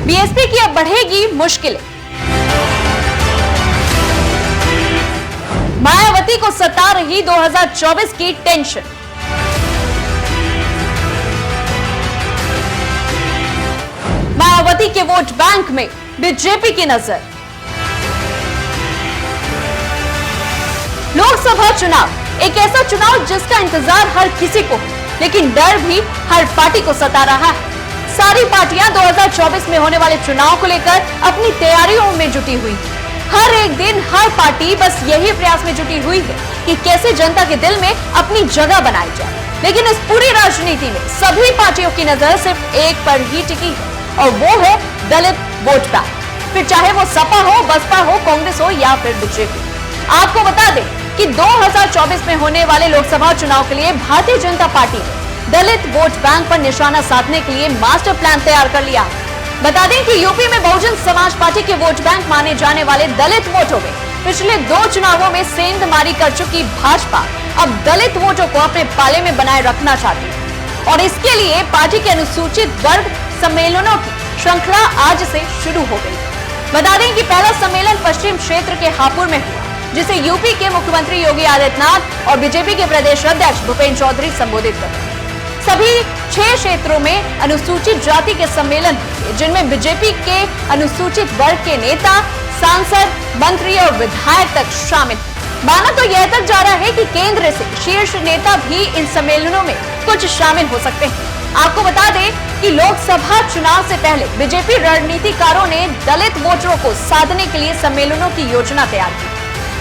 BSP की अब बढ़ेगी मुश्किलें। मायावती को सता रही 2024 की टेंशन। मायावती के वोट बैंक में बीजेपी की नजर। लोकसभा चुनाव एक ऐसा चुनाव जिसका इंतजार हर किसी को, लेकिन डर भी हर पार्टी को सता रहा है। सारी पार्टियां 2024 में होने वाले चुनाव को लेकर अपनी तैयारियों में जुटी हुई है। हर एक दिन हर पार्टी बस यही प्रयास में जुटी हुई है कि कैसे जनता के दिल में अपनी जगह बनाई जाए। लेकिन इस पूरी राजनीति में सभी पार्टियों की नजर सिर्फ एक पर ही टिकी है, और वो है दलित वोट बैंक। फिर चाहे वो सपा हो, बसपा हो, कांग्रेस हो या फिर बीजेपी। आपको बता दें कि 2024 में होने वाले लोकसभा चुनाव के लिए भारतीय जनता पार्टी ने दलित वोट बैंक पर निशाना साधने के लिए मास्टर प्लान तैयार कर लिया। बता दें कि यूपी में बहुजन समाज पार्टी के वोट बैंक माने जाने वाले दलित वोटों में पिछले 2 चुनावों में सेंधमारी कर चुकी भाजपा अब दलित वोटों को अपने पाले में बनाए रखना चाहती है, और इसके लिए पार्टी के अनुसूचित वर्ग सम्मेलनों की श्रृंखला आज से शुरू हो गई। बता दें कि पहला सम्मेलन पश्चिम क्षेत्र के हापुड़ में हुआ, जिसे यूपी के मुख्यमंत्री योगी आदित्यनाथ और बीजेपी के प्रदेश अध्यक्ष भूपेंद्र चौधरी संबोधित कर रहे हैं। सभी 6 क्षेत्रों में अनुसूचित जाति के सम्मेलन हुए, जिनमें बीजेपी के अनुसूचित वर्ग के नेता, सांसद, मंत्री और विधायक तक शामिल। माना तो यह तक जा रहा है कि केंद्र से शीर्ष नेता भी इन सम्मेलनों में कुछ शामिल हो सकते हैं। आपको बता दें कि लोकसभा चुनाव से पहले बीजेपी रणनीतिकारों ने दलित वोटरों को साधने के लिए सम्मेलनों की योजना तैयार की।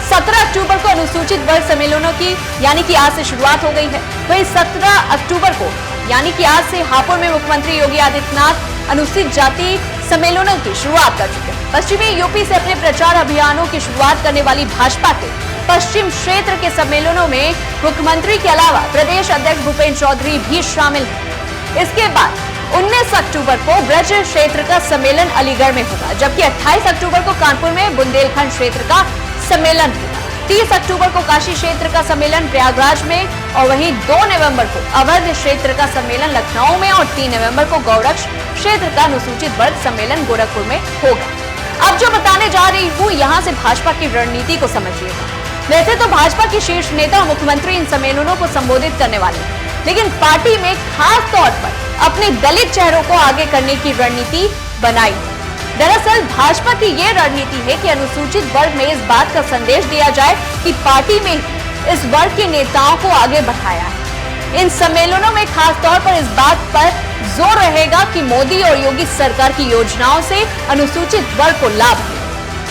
17 अक्टूबर को अनुसूचित वर्ग सम्मेलनों की यानी कि आज से शुरुआत हो गई है। वहीं 17 अक्टूबर को यानी कि आज से हापुड़ में मुख्यमंत्री योगी आदित्यनाथ अनुसूचित जाति सम्मेलनों की शुरुआत कर चुके हैं। पश्चिमी यूपी से अपने प्रचार अभियानों की शुरुआत करने वाली भाजपा के पश्चिम क्षेत्र के सम्मेलनों में मुख्यमंत्री के अलावा प्रदेश अध्यक्ष भूपेंद्र चौधरी भी शामिल हैं। इसके बाद 19 अक्टूबर को ब्रज क्षेत्र का सम्मेलन अलीगढ़ में होगा, जबकि 28 अक्टूबर को कानपुर में बुंदेलखंड क्षेत्र का सम्मेलन होगा। 30 अक्टूबर को काशी क्षेत्र का सम्मेलन प्रयागराज में, और वहीं 2 नवंबर को अवध क्षेत्र का सम्मेलन लखनऊ में, और 3 नवंबर को गौड़क्ष क्षेत्र का अनुसूचित वर्ग सम्मेलन गोरखपुर में होगा। अब जो बताने जा रही हूँ, यहाँ से भाजपा की रणनीति को समझिएगा। वैसे तो भाजपा के शीर्ष नेता और मुख्यमंत्री इन सम्मेलनों को संबोधित करने वाले हैं, लेकिन पार्टी में खास तौर पर अपने दलित चेहरों को आगे करने की रणनीति बनाई। दरअसल भाजपा की ये रणनीति है कि अनुसूचित वर्ग में इस बात का संदेश दिया जाए कि पार्टी में इस वर्ग के नेताओं को आगे बढ़ाया है। इन सम्मेलनों में खास तौर पर इस बात पर जोर रहेगा कि मोदी और योगी सरकार की योजनाओं से अनुसूचित वर्ग को लाभ है।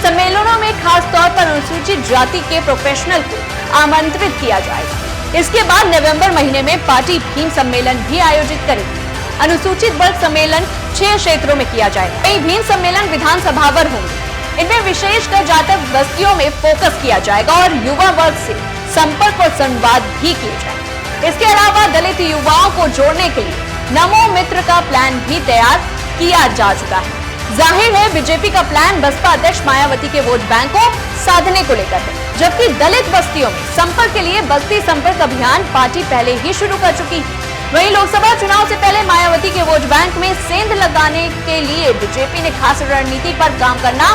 सम्मेलनों में खास तौर पर अनुसूचित जाति के प्रोफेशनल को आमंत्रित किया जाएगा। इसके बाद नवंबर महीने में पार्टी भीम सम्मेलन भी आयोजित करेगी। अनुसूचित वर्ग सम्मेलन 6 क्षेत्रों में किया जाएगा। कई भीम सम्मेलन विधानसभावर होंगे। इनमें विशेषकर जाटव बस्तियों में फोकस किया जाएगा और युवा वर्ग से संपर्क और संवाद भी किए जाएंगे। इसके अलावा दलित युवाओं को जोड़ने के लिए नमो मित्र का प्लान भी तैयार किया जा चुका है। जाहिर है बीजेपी का प्लान बसपा अध्यक्ष मायावती के वोट बैंक को साधने को लेकर है, जबकि दलित बस्तियों में संपर्क के लिए बस्ती संपर्क अभियान पार्टी पहले ही शुरू कर चुकी है। वहीं लोकसभा चुनाव से पहले मायावती के वोट बैंक में सेंध लगाने के लिए बीजेपी ने खास रणनीति पर काम करना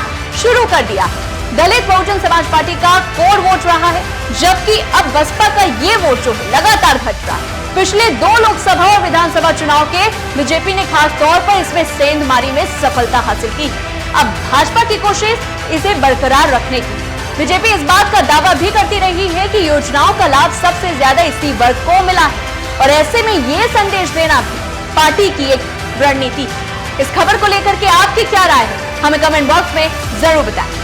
शुरू कर दिया है। दलित बहुजन समाज पार्टी का कोर वोट रहा है, जबकि अब बसपा का ये वोट जो है लगातार घट रहा है। पिछले 2 लोकसभा और विधानसभा चुनाव के बीजेपी ने खास तौर पर इसमें सेंधमारी में सफलता हासिल की। अब भाजपा की कोशिश इसे बरकरार रखने की। बीजेपी इस बात का दावा भी करती रही है कि योजनाओं का लाभ सबसे ज्यादा इसी वर्ग को मिला है, और ऐसे में ये संदेश देना भी पार्टी की एक रणनीति है। इस खबर को लेकर के आपकी क्या राय है, हमें कमेंट बॉक्स में जरूर बताएं।